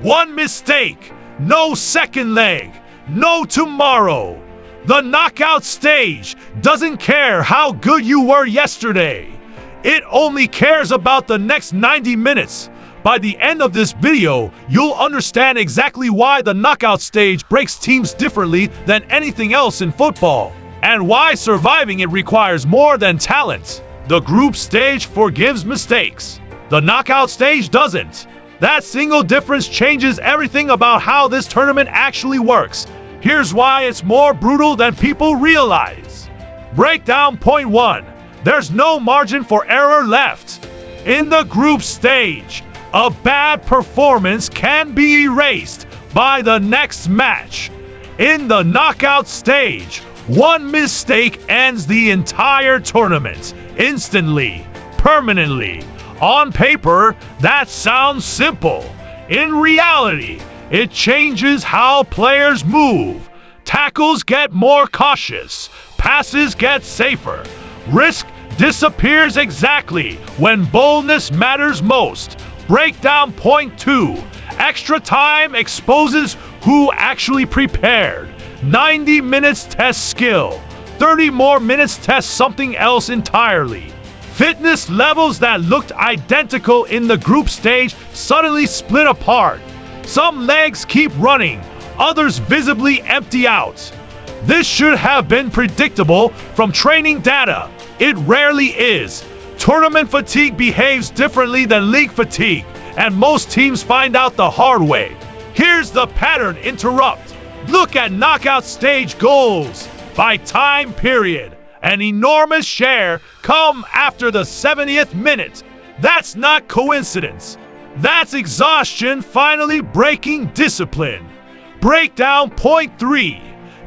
One mistake, no second leg, no tomorrow. The knockout stage doesn't care how good you were yesterday. It only cares about the next 90 minutes. By the end of this video, you'll understand exactly why the knockout stage breaks teams differently than anything else in football, and why surviving it requires more than talent. The group stage forgives mistakes. The knockout stage doesn't. That single difference changes everything about how this tournament actually works. Here's why it's more brutal than people realize. Breakdown point 1. There's no margin for error left. In the group stage, a bad performance can be erased by the next match. In the knockout stage, one mistake ends the entire tournament, instantly, permanently. On paper, that sounds simple. In reality, it changes how players move. Tackles get more cautious. Passes get safer. Risk disappears exactly when boldness matters most. Breakdown point 2. Extra time exposes who actually prepared. 90 minutes test skill. 30 more minutes test something else entirely. Fitness levels that looked identical in the group stage suddenly split apart. Some legs keep running, others visibly empty out. This should have been predictable from training data. It rarely is. Tournament fatigue behaves differently than league fatigue, and most teams find out the hard way. Here's the pattern interrupt. Look at knockout stage goals by time period. An enormous share come after the 70th minute. That's not coincidence. That's exhaustion finally breaking discipline. Breakdown point 3.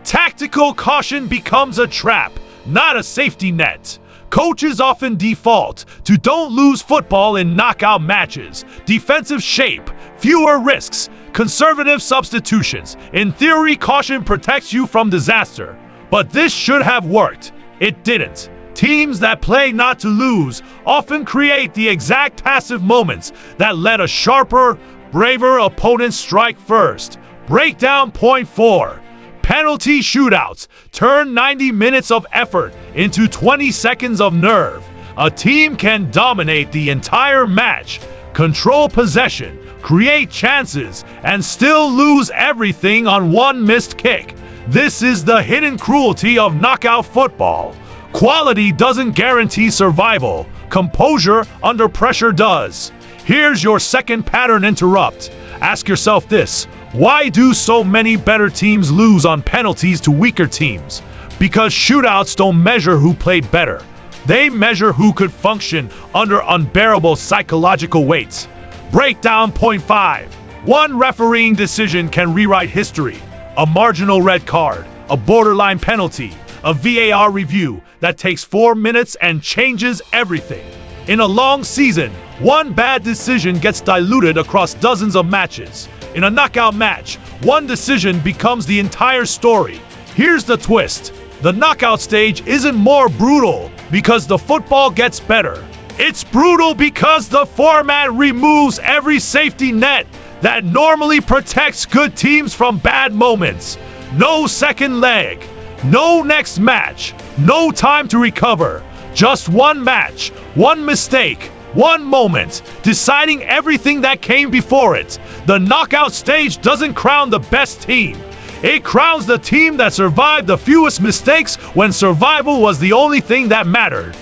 Tactical caution becomes a trap, not a safety net. Coaches often default to don't lose football in knockout matches. Defensive shape, fewer risks, conservative substitutions. In theory, caution protects you from disaster. But this should have worked. It didn't. Teams that play not to lose often create the exact passive moments that let a sharper, braver opponent strike first. Breakdown point 4. Penalty shootouts turn 90 minutes of effort into 20 seconds of nerve. A team can dominate the entire match, control possession, create chances, and still lose everything on one missed kick. This is the hidden cruelty of knockout football. Quality doesn't guarantee survival. Composure under pressure does. Here's your second pattern interrupt. Ask yourself this: why do so many better teams lose on penalties to weaker teams? Because shootouts don't measure who played better. They measure who could function under unbearable psychological weights. Breakdown point 5. One refereeing decision can rewrite history. A marginal red card, a borderline penalty, a VAR review that takes 4 minutes and changes everything. In a long season, one bad decision gets diluted across dozens of matches. In a knockout match, one decision becomes the entire story. Here's the twist. The knockout stage isn't more brutal because the football gets better. It's brutal because the format removes every safety net that normally protects good teams from bad moments. No second leg, no next match, no time to recover. Just one match, one mistake, one moment, deciding everything that came before it. The knockout stage doesn't crown the best team. It crowns the team that survived the fewest mistakes when survival was the only thing that mattered.